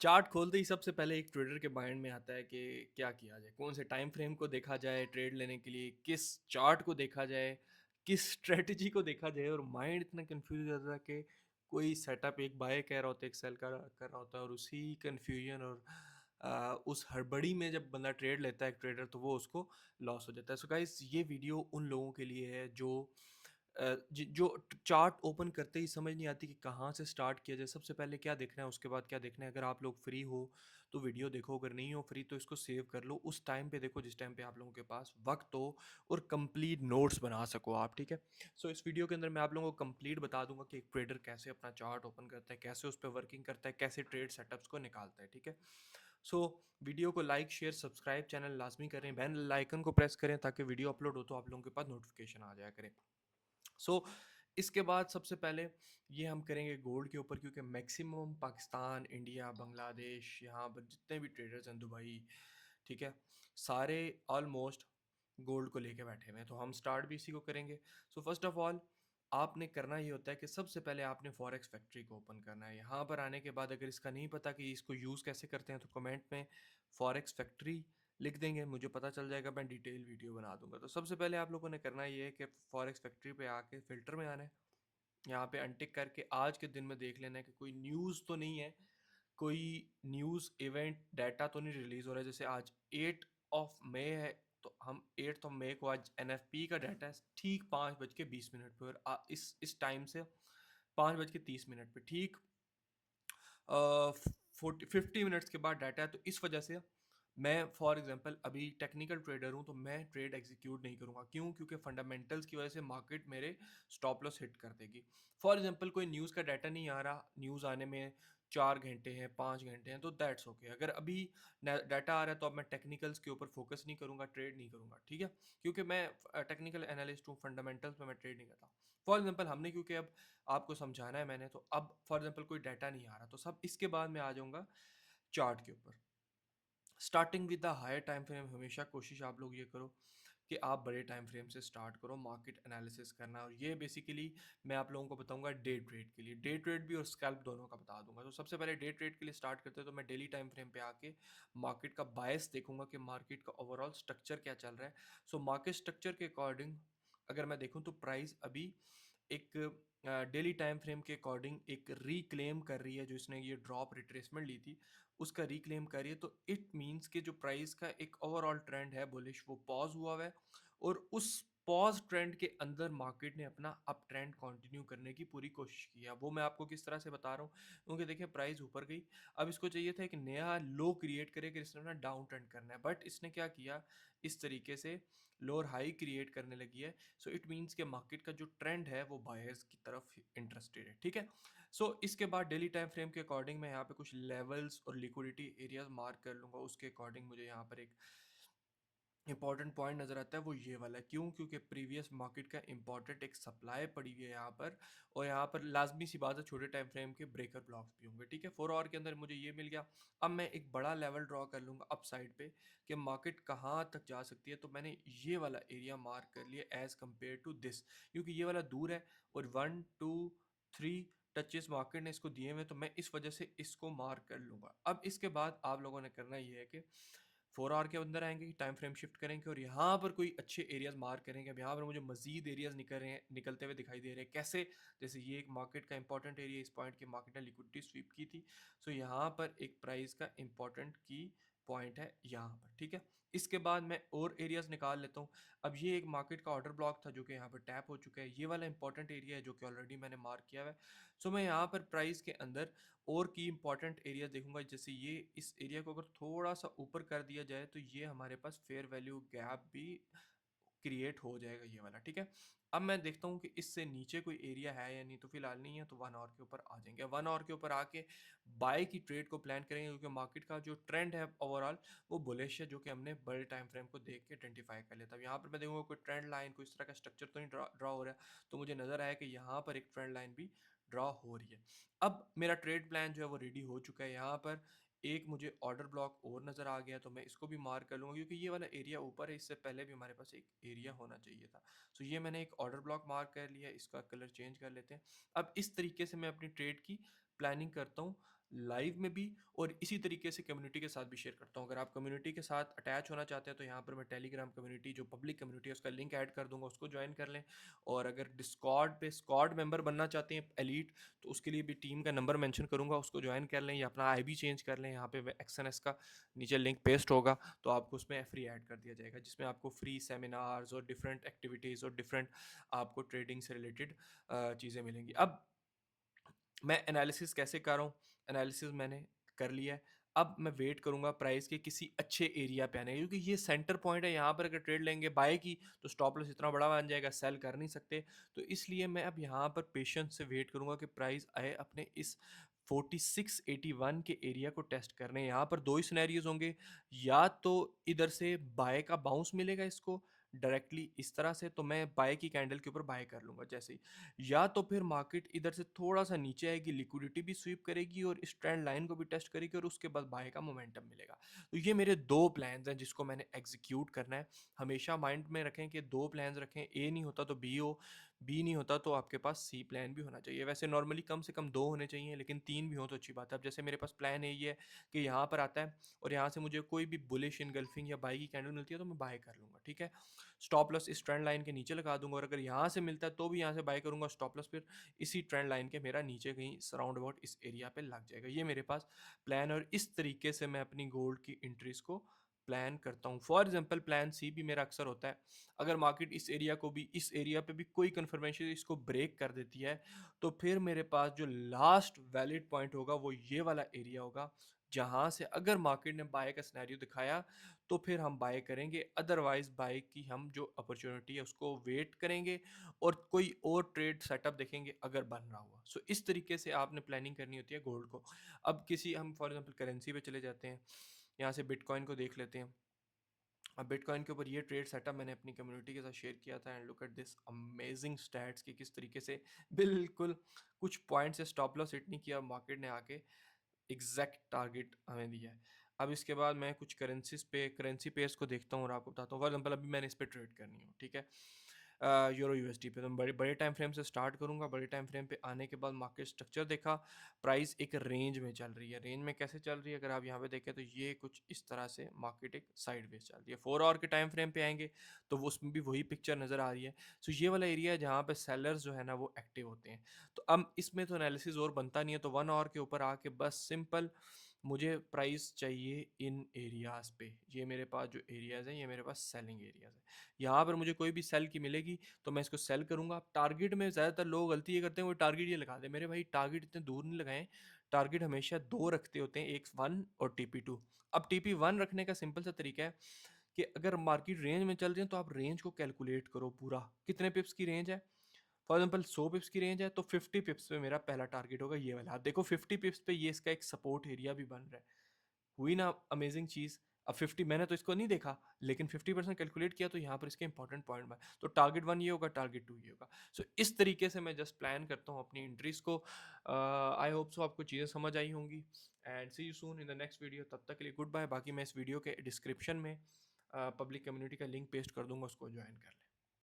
Chart खोलते ही सबसे पहले एक ट्रेडर के माइंड में आता है कि क्या किया जाए, कौन से टाइम फ्रेम को देखा जाए ट्रेड लेने के लिए, किस चार्ट को देखा जाए, किस स्ट्रेटजी को देखा जाए। और माइंड इतना कंफ्यूज हो जाता है कि कोई सेटअप एक बाय कह रहा होता है, एक सेल कर रहा होता है, और उसी कंफ्यूजन और उस हड़बड़ी में जब बंदा ट्रेड लेता है एक ट्रेडर, तो वो उसको लॉस हो जाता है। सो गाइस, ये वीडियो उन लोगों के लिए है जो जो चार्ट ओपन करते ही समझ नहीं आती कि कहाँ से स्टार्ट किया जाए, सबसे पहले क्या देखना है, उसके बाद क्या देखना है। अगर आप लोग फ्री हो तो वीडियो देखो, अगर नहीं हो फ्री तो इसको सेव कर लो, उस टाइम पे देखो जिस टाइम पे आप लोगों के पास वक्त हो और कंप्लीट नोट्स बना सको आप, ठीक है। सो इस वीडियो के अंदर मैं आप लोगों को कंप्लीट बता दूंगा कि एक ट्रेडर कैसे अपना चार्ट ओपन करता है, कैसे उस पर वर्किंग करता है, कैसे ट्रेड सेटअप्स को निकालता है, ठीक है। सो वीडियो को लाइक शेयर सब्सक्राइब चैनल लाजमी करें, बेल आइकन को प्रेस करें ताकि वीडियो अपलोड हो तो आप लोगों के पास नोटिफिकेशन आ जाया करें। सो इसके बाद सबसे पहले ये हम करेंगे गोल्ड के ऊपर, क्योंकि मैक्सिमम पाकिस्तान, इंडिया, बांग्लादेश, यहाँ पर जितने भी ट्रेडर्स हैं, दुबई, ठीक है, सारे ऑलमोस्ट गोल्ड को लेके बैठे हुए हैं। तो हम स्टार्ट भी इसी को करेंगे। सो फर्स्ट ऑफ ऑल आपने करना ये होता है कि सबसे पहले आपने फॉरेक्स फैक्ट्री को ओपन करना है। यहाँ पर आने के बाद अगर इसका नहीं पता कि इसको यूज़ कैसे करते हैं, तो कमेंट में फॉरेक्स फैक्ट्री लिख देंगे, मुझे पता चल जाएगा, मैं डिटेल वीडियो बना दूंगा। तो सबसे पहले आप लोगों ने करना ये है कि फॉरेक्स फैक्ट्री पे आके फिल्टर में आना है, यहाँ पे अनटिक करके आज के दिन में देख लेना है कि कोई न्यूज़ तो नहीं है, कोई न्यूज़ इवेंट डाटा तो नहीं रिलीज़ हो रहा है। जैसे आज 8 मई है, तो हम 8 मई को आज एनएफपी का डाटा है ठीक 5:20 पे, और इस टाइम से 5:30 पे ठीक 50 मिनट्स के बाद डाटा है। तो इस वजह से मैं फॉर एग्जांपल अभी टेक्निकल ट्रेडर हूं, तो मैं ट्रेड एग्जीक्यूट नहीं करूंगा। क्यों? क्योंकि फंडामेंटल्स की वजह से मार्केट मेरे स्टॉप लॉस हिट कर देगी। फॉर एग्जांपल कोई न्यूज़ का डाटा नहीं आ रहा, न्यूज़ आने में 4 घंटे हैं, 5 घंटे हैं, तो दैट्स ओके। अगर अभी डाटा आ रहा है तो अब मैं टेक्निकल्स के ऊपर फोकस नहीं करूंगा, ट्रेड नहीं करूंगा, ठीक है। क्योंकि मैं टेक्निकल एनालिस्ट हूँ, फंडामेंटल्स में मैं ट्रेड नहीं करता। फॉर एग्जांपल हमने, क्योंकि अब आपको समझाना है मैंने, तो अब फॉर एग्जांपल कोई डाटा नहीं आ रहा, तो सब इसके बाद मैं आ जाऊंगा चार्ट के ऊपर। Starting with the higher time frame, हमेशा कोशिश आप लोग ये करो कि आप बड़े टाइम फ्रेम से स्टार्ट करो मार्केट एनालिसिस करना। और ये बेसिकली मैं आप लोगों को बताऊंगा डे ट्रेड के लिए, डे ट्रेड भी और स्कैल्प दोनों का बता दूंगा। तो सबसे पहले डे ट्रेड के लिए स्टार्ट करते हैं, तो मैं डेली टाइम फ्रेम पे आके मार्केट का बायस देखूंगा कि मार्केट का ओवरऑल स्ट्रक्चर क्या चल रहा है। सो मार्केट स्ट्रक्चर के अकॉर्डिंग अगर मैं देखूं तो प्राइस अभी एक डेली टाइम फ्रेम के अकॉर्डिंग एक रिक्लेम कर रही है, जो इसने ये ड्रॉप रिट्रेसमेंट ली थी उसका रिक्लेम कर रही है। तो इट मींस कि जो प्राइस का एक ओवरऑल ट्रेंड है बुलिश, वो पॉज हुआ हुआ है, और उस पॉज ट्रेंड के अंदर मार्केट ने अपना अप ट्रेंड कंटिन्यू करने की पूरी कोशिश की है। वो मैं आपको किस तरह से बता रहा हूँ, क्योंकि देखिए प्राइस ऊपर गई, अब इसको चाहिए था एक नया लो क्रिएट करे कि इसने अपना डाउन ट्रेंड करना है, बट इसने क्या किया, इस तरीके से लोअर हाई क्रिएट करने लगी है। सो इट मीन्स के मार्केट का जो ट्रेंड है वो बायर्स की तरफ इंटरेस्टेड है, ठीक है। सो इसके बाद डेली टाइम फ्रेम के अकॉर्डिंग मैं यहाँ पे कुछ लेवल्स और लिक्विडिटी एरियाज मार्क कर लूँगा। उसके अकॉर्डिंग मुझे यहाँ पर एक इंपॉर्टेंट पॉइंट नज़र आता है, वो ये वाला है। क्यों? क्योंकि प्रीवियस मार्केट का इंपॉर्टेंट एक सप्लाई पड़ी हुई है यहाँ पर, और यहाँ पर लाजमी सी बात है छोटे टाइम फ्रेम के ब्रेकर ब्लॉक्स भी होंगे, ठीक है। 4 आवर के अंदर मुझे ये मिल गया। अब मैं एक बड़ा लेवल ड्रॉ कर लूँगा अप साइड पे कि मार्केट कहाँ तक जा सकती है। तो मैंने ये वाला एरिया मार्क कर लिया एज़ कम्पेयर टू दिस, क्योंकि ये वाला दूर है और 1 2 3 टचेस मार्केट ने इसको दिए हुए, तो मैं इस वजह से इसको मार्क कर लूँगा। अब इसके बाद आप लोगों ने करना ये है कि 4 आवर के अंदर आएंगे, टाइम फ्रेम शिफ्ट करेंगे, और यहाँ पर कोई अच्छे एरियाज मार्क करेंगे। अब यहाँ पर मुझे मजीद एरियाज निकल रहे हैं, निकलते हुए दिखाई दे रहे हैं। कैसे? जैसे ये एक मार्केट का इंपॉर्टेंट एरिया, इस पॉइंट के मार्केट ने लिक्विडिटी स्वीप की थी। सो यहाँ पर एक प्राइस का इंपॉर्टेंट की पॉइंट है यहाँ पर, ठीक है। इसके बाद मैं और एरियाज निकाल लेता हूँ। अब ये एक मार्केट का ऑर्डर ब्लॉक था जो कि यहाँ पर टैप हो चुका है, ये वाला इंपॉर्टेंट एरिया है जो कि ऑलरेडी मैंने मार्क किया हुआ है। सो मैं यहाँ पर प्राइस के अंदर और की इंपॉर्टेंट एरिया देखूंगा। जैसे ये इस एरिया को अगर थोड़ा सा ऊपर कर दिया जाए, तो ये हमारे पास फेयर वैल्यू गैप भी क्रिएट हो जाएगा, ये वाला, ठीक है। अब मैं देखता हूँ कि इससे नीचे कोई एरिया है या नहीं, तो फिलहाल नहीं है, तो 1 आवर के ऊपर आ जाएंगे। 1 आवर के ऊपर आके बाय की ट्रेड को प्लान करेंगे, क्योंकि मार्केट का जो ट्रेंड है ओवरऑल वो बुलिश है, जो कि हमने बड़े टाइम फ्रेम को देख के आइडेंटिफाई कर लेता है। यहाँ पर मैं देखूंगा कोई ट्रेंड लाइन, कोई इस तरह का स्ट्रक्चर तो नहीं ड्रॉ हो रहा है, तो मुझे नजर आया कि यहाँ पर एक ट्रेंड लाइन भी ड्रॉ हो रही है। अब मेरा ट्रेड प्लान जो है वो रेडी हो चुका है। यहाँ पर एक मुझे ऑर्डर ब्लॉक और नज़र आ गया, तो मैं इसको भी मार्क कर लूँगा, क्योंकि ये वाला एरिया ऊपर है, इससे पहले भी हमारे पास एक एरिया होना चाहिए था। सो ये मैंने एक ऑर्डर ब्लॉक मार्क कर लिया, इसका कलर चेंज कर लेते हैं। अब इस तरीके से मैं अपनी ट्रेड की प्लानिंग करता हूँ लाइव में भी, और इसी तरीके से कम्युनिटी के साथ भी शेयर करता हूँ। अगर आप कम्युनिटी के साथ अटैच होना चाहते हैं तो यहाँ पर मैं टेलीग्राम कम्युनिटी, जो पब्लिक कम्युनिटी है, उसका लिंक ऐड कर दूंगा, उसको ज्वाइन कर लें। और अगर डिस्कॉर्ड पे स्क्वाड मेंबर बनना चाहते हैं एलीट, तो उसके लिए भी टीम का नंबर मेंशन करूंगा, उसको ज्वाइन कर लें, या अपना आईबी चेंज कर लें। यहाँ पे एक्सएनएस का नीचे लिंक पेस्ट होगा, तो आपको उसमें फ्री ऐड कर दिया जाएगा, जिसमें आपको फ्री सेमिनार्स और डिफरेंट एक्टिविटीज़ और डिफरेंट आपको ट्रेडिंग से रिलेटेड चीज़ें मिलेंगी। अब मैं एनालिसिस कैसे कर रहा हूँ? एनालिसिस मैंने कर लिया है। अब मैं वेट करूँगा प्राइस के किसी अच्छे एरिया पे आने का, क्योंकि ये सेंटर पॉइंट है। यहाँ पर अगर ट्रेड लेंगे बाय की, तो स्टॉप लॉस इतना बड़ा बन जाएगा, सेल कर नहीं सकते। तो इसलिए मैं अब यहाँ पर पेशेंस से वेट करूँगा कि प्राइस आए अपने इस 4681 के एरिया को टेस्ट करने। यहाँ पर 2 ही सिनेरियोज़ होंगे, या तो इधर से बाय का बाउंस मिलेगा इसको डायरेक्टली इस तरह से, तो मैं बाय की कैंडल के ऊपर बाय कर लूँगा जैसे ही। या तो फिर मार्केट इधर से थोड़ा सा नीचे आएगी, लिक्विडिटी भी स्वीप करेगी और इस ट्रेंड लाइन को भी टेस्ट करेगी, और उसके बाद बाय का मोमेंटम मिलेगा। तो ये मेरे 2 प्लान्स हैं जिसको मैंने एग्जीक्यूट करना है। हमेशा माइंड में रखें कि 2 प्लान्स रखें, ए नहीं होता तो बी हो, बी नहीं होता तो आपके पास सी प्लान भी होना चाहिए। वैसे नॉर्मली कम से कम 2 होने चाहिए, लेकिन 3 भी हो तो अच्छी बात है। अब जैसे मेरे पास प्लान ए ये है कि यहाँ पर आता है और यहाँ से मुझे कोई भी बुलिश इनगल्फिंग या बाय की कैंडल मिलती है तो मैं बाय कर लूँगा, ठीक है। स्टॉप लॉस इस ट्रेंड लाइन के नीचे लगा दूंगा, और अगर यहाँ से मिलता है तो भी यहाँ से बाय करूंगा। स्टॉप लॉस फिर इसी ट्रेंड लाइन के मेरा नीचे कहीं सराउंड अबाउट इस एरिया पे लग जाएगा। ये मेरे पास प्लान, और इस तरीके से मैं अपनी गोल्ड की एंट्रीज को प्लान करता हूँ। फॉर एग्जाम्पल प्लान सी भी मेरा अक्सर होता है। अगर मार्केट इस एरिया को भी, इस एरिया पे भी कोई कन्फर्मेशन इसको ब्रेक कर देती है, तो फिर मेरे पास जो लास्ट वैलिड पॉइंट होगा वो ये वाला एरिया होगा, जहाँ से अगर मार्केट ने बाय का सिनेरियो दिखाया तो फिर हम बाय करेंगे, अदरवाइज बाय की हम जो अपॉर्चुनिटी है उसको वेट करेंगे और कोई और ट्रेड सेटअप देखेंगे अगर बन रहा हुआ। सो इस तरीके से आपने प्लानिंग करनी होती है गोल्ड को। अब किसी हम फॉर एग्जांपल करेंसी पे चले जाते हैं, यहाँ से बिटकॉइन को देख लेते हैं। अब बिटकॉइन के ऊपर ये ट्रेड सेटअप मैंने अपनी कम्युनिटी के साथ शेयर किया था, and look at this amazing stats कि किस तरीके से बिल्कुल कुछ पॉइंट से स्टॉप लॉस हिट नहीं किया, मार्केट ने आके एग्जैक्ट टारगेट हमें दिया है। अब इसके बाद मैं कुछ करेंसी पेयर्स को देखता हूँ और आपको बताता हूँ। फॉर एग्जांपल अभी मैंने इस पे ट्रेड करनी हो, ठीक है, यूरो यूएसडी पे, तो मैं बड़े बड़े टाइम फ्रेम से स्टार्ट करूँगा। बड़े टाइम फ्रेम पे आने के बाद मार्केट स्ट्रक्चर देखा, प्राइस एक रेंज में चल रही है। रेंज में कैसे चल रही है अगर आप यहाँ पे देखें तो ये कुछ इस तरह से मार्केट एक साइड वेज चल रही है। 4 आवर के टाइम फ्रेम पे आएंगे तो वो उसमें भी वही पिक्चर नज़र आ रही है। सो ये वाला एरिया है जहाँ पे सेलर्स जो है ना वो एक्टिव होते हैं। तो अब इसमें तो एनालिसिस और बनता नहीं है, तो 1 आवर के ऊपर आके बस सिंपल मुझे प्राइस चाहिए इन एरियाज़ पे। ये मेरे पास जो एरियाज़ हैं ये मेरे पास सेलिंग एरियाज़ हैं। यहाँ पर मुझे कोई भी सेल की मिलेगी तो मैं इसको सेल करूँगा। टारगेट में ज़्यादातर लोग गलती ये करते हैं, वो टारगेट ये लगा दे। मेरे भाई टारगेट इतने दूर नहीं लगाएं। टारगेट हमेशा 2 रखते होते हैं, एक 1 और TP2। अब TP1 रखने का सिंपल सा तरीका है कि अगर मार्केट रेंज में चल रही है तो आप रेंज को कैलकुलेट करो पूरा, कितने पिप्स की रेंज है। फॉर एग्जाम्पल 100 पिप्स की रेंज है तो 50 पिप्स पे मेरा पहला टारगेट होगा ये वाला। आप देखो 50 पिप्स पे ये इसका एक सपोर्ट एरिया भी बन रहा है। हुई ना अमेजिंग चीज़। अब 50 मैंने तो इसको नहीं देखा, लेकिन 50% कैलकुलेट किया तो यहाँ पर इसके इंपॉर्टेंट पॉइंट में, तो टारगेट 1 ये होगा, टारगेट 2 ये होगा। सो इस तरीके से मैं जस्ट प्लान करता हूँ अपनी एंट्रीज को। आई होप सो आपको चीज़ें समझ आई होंगी, and see you soon in the next video. तब तक के लिए गुड बाय। बाकी मैं इस वीडियो के डिस्क्रिप्शन में पब्लिक कम्युनिटी का लिंक पेस्ट कर दूंगा, उसको ज्वाइन कर लें।